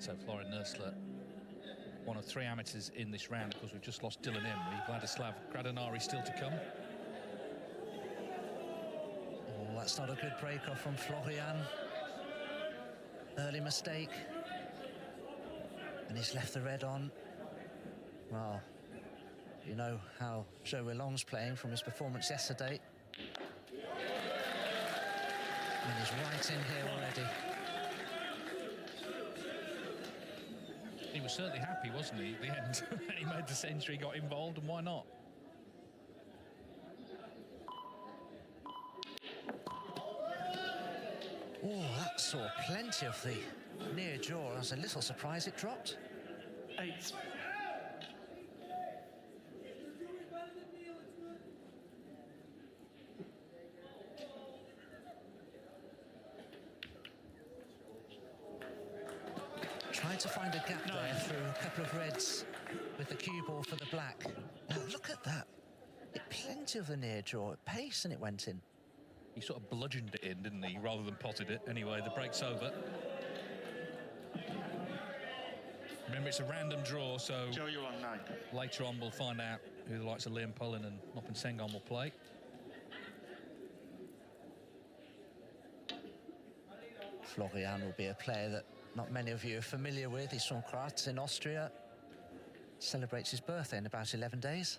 So Florian Nuessle, one of 3 amateurs in this round. Of course, we've just lost Dylan Emery. Vladislav Gradanari still to come. Oh, that's not a good break-off from Florian. Early mistake. And he's left the red on. Well, you know how Zhou Yuelong's playing from his performance yesterday. And he's right in here already. He was certainly happy, wasn't he, at the end? And he made the century, got involved, and why not? Oh, that saw plenty of the near jaw. I was a little surprised it dropped. 8. Trying to find a gap there through a couple of reds with the cue ball for the black. Now, look at that. Plenty of the near jaw at pace, and it went in. He sort of bludgeoned it in, didn't he, rather than potted it. Anyway, the break's over. Remember, it's a random draw, so Zhou Yuelong 9. Later on, we'll find out who the likes of Liam Pullen and Noppin Sengon will play. Florian will be a player that not many of you are familiar with. He's from Graz in Austria. Celebrates his birthday in about 11 days.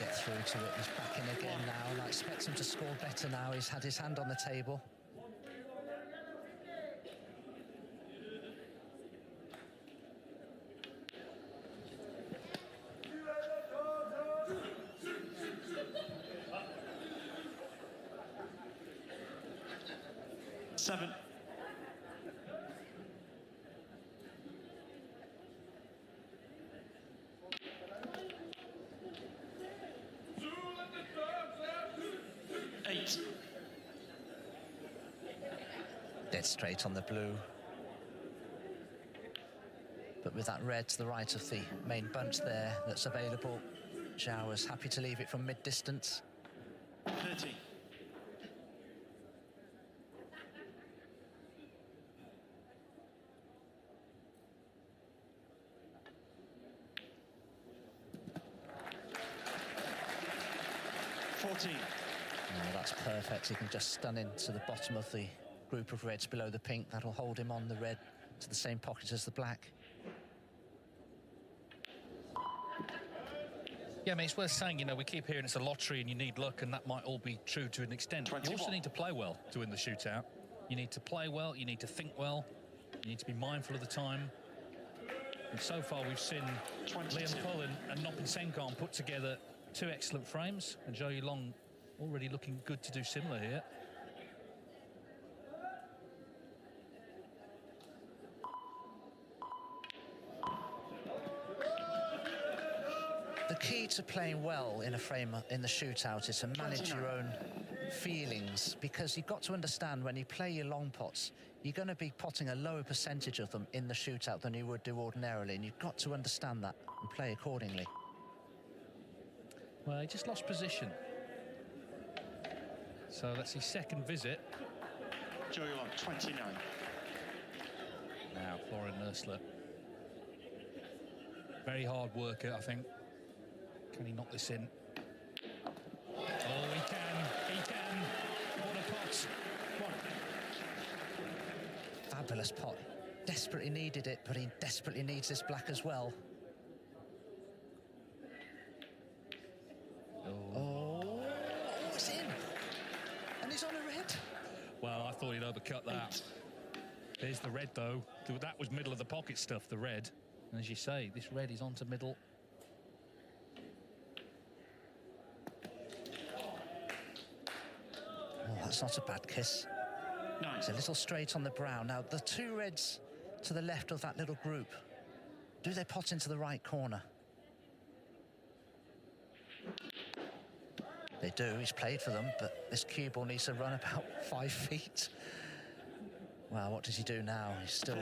Get through to it. He's back in again now, and I expect him to score better now. He's had his hand on the table. Seven. Dead straight on the blue. But with that red to the right of the main bunch there that's available, Zhou was happy to leave it from mid-distance. 30. Oh, that's perfect. He can just stun into the bottom of the group of reds below the pink. That'll hold him on the red to the same pocket as the black. Yeah, I mean, it's worth saying, you know, we keep hearing it's a lottery and you need luck, and that might all be true to an extent. 21. You also need to play well to win the shootout. You need to play well, you need to think well, you need to be mindful of the time. And so far we've seen 22. Liam Pullen and Noppin Sengon put together 2 excellent frames, and Zhou Yuelong already looking good to do similar here. The key to playing well in a frame in the shootout is to manage your own feelings, because you've got to understand when you play your long pots, you're going to be potting a lower percentage of them in the shootout than you would do ordinarily, and you've got to understand that and play accordingly. Well, he just lost position. So that's his second visit. Zhou Yuelong 29. Now, Florian Nuessle. Very hard worker, I think. Can he knock this in? Oh, he can. He can. What a pot. One. Fabulous pot. Desperately needed it, but he desperately needs this black as well. Oh, it's in. And he's on a red. Well, I thought he'd overcut that. There's the red, though. That was middle of the pocket stuff, the red. And as you say, this red is onto middle. Oh, that's not a bad kiss. Nine. It's a little straight on the brown. Now, the 2 reds to the left of that little group, do they pot into the right corner? They do. He's played for them, but this cue ball needs to run about 5 feet. Well, what does he do now? He's still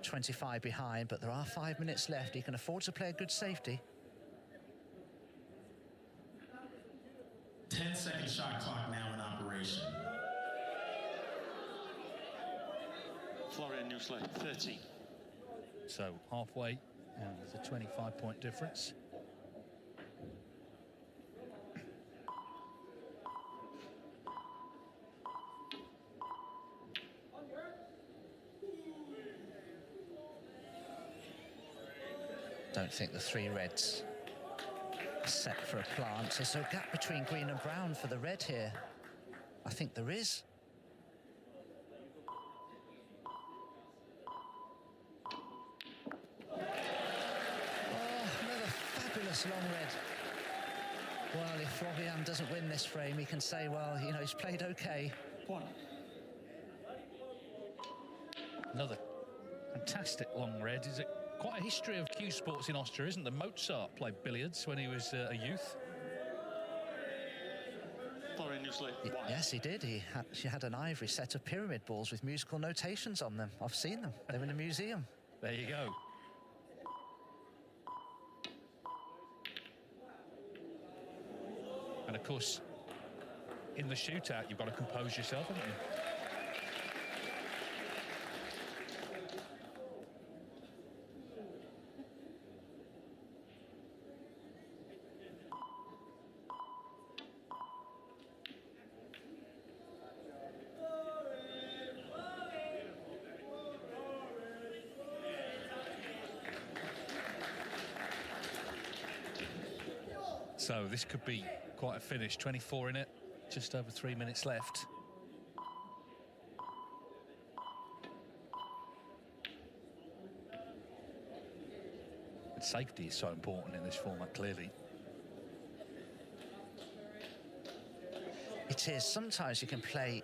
25 behind, but there are 5 minutes left. He can afford to play a good safety. 10-second shot clock now in operation. Florian Nuessle, 13. So halfway, and there's a 25-point difference. Don't think the 3 reds are set for a plant. Is there a gap between green and brown for the red here? I think there is. Oh, another fabulous long red. Well, if Florian doesn't win this frame, he can say, well, you know, he's played okay. 1. Another fantastic long red. Is it quite a history of cue sports in Austria, isn't there? Mozart played billiards when he was a youth. Florian Nuessle, 1. Yes, he did. She had an ivory set of pyramid balls with musical notations on them. I've seen them. They're in a museum. There you go. And of course, in the shootout, you've got to compose yourself, haven't you? So this could be quite a finish. 24 in it, just over 3 minutes left. But safety is so important in this format, clearly. It is. Sometimes you can play,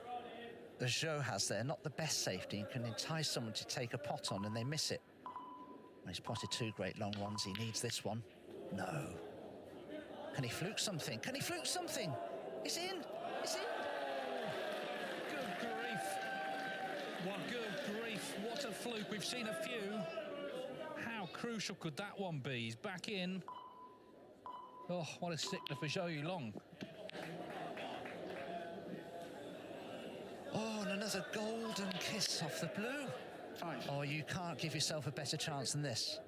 as Zhou has there, not the best safety. You can entice someone to take a pot on and they miss it. Well, he's potted 2 great long ones. He needs this one. No. Can he fluke something? Can he fluke something? It's in! It's in! Good grief. Good grief. What a fluke. We've seen a few. How crucial could that one be? He's back in. Oh, what a stickler for Zhou Yuelong. Oh, and another golden kiss off the blue. 5. Oh, you can't give yourself a better chance than this.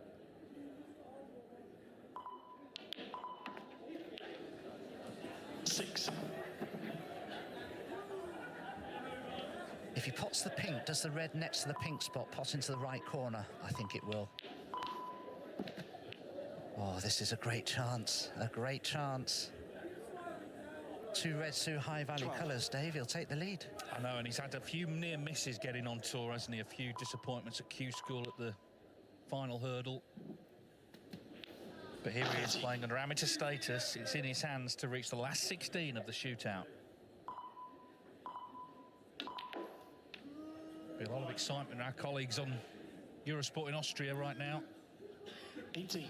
6. If he pots the pink, does the red next to the pink spot pot into the right corner? I think it will. Oh, this is a great chance. A great chance. 2 reds, 2 high-value 12. colours. Dave, he'll take the lead. I know, and he's had a few near misses getting on tour, hasn't he? A few disappointments at Q School at the final hurdle. But here he is playing under amateur status. It's in his hands to reach the last 16 of the shootout. Be a lot of excitement in our colleagues on Eurosport in Austria right now. 18.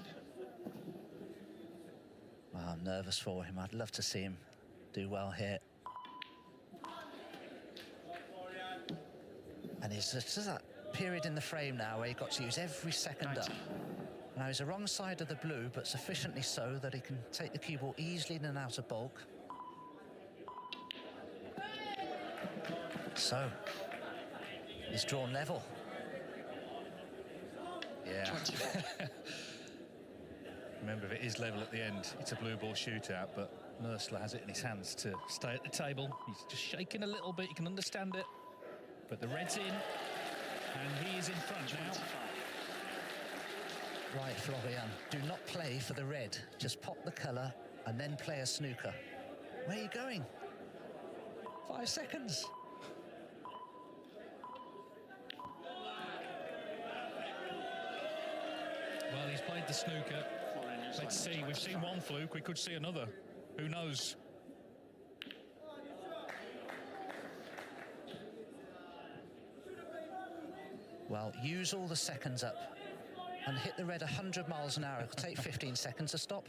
Well, I'm nervous for him. I'd love to see him do well here. And it's just that period in the frame now where he got to use every second up. Now he's the wrong side of the blue, but sufficiently so that he can take the cue ball easily in and out of bulk. So, he's drawn level. Yeah. Remember, if it is level at the end, it's a blue ball shootout, but Nuessle has it in his hands to stay at the table. He's just shaking a little bit, you can understand it. But the red's in, and he is in front now. Right, Florian, do not play for the red. Just pop the colour and then play a snooker. Where are you going? 5 seconds. Well, he's played the snooker. Let's see, we've seen one fluke, we could see another. Who knows? Well, use all the seconds up and hit the red 100 miles an hour. It'll take 15 seconds to stop.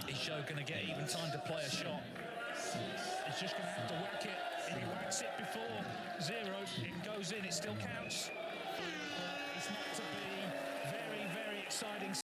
He's Zhou going to get even time to play a shot? He's just going to have to whack it. If he whacks it before 0, it goes in, it still counts. It's not to be. Very, very exciting.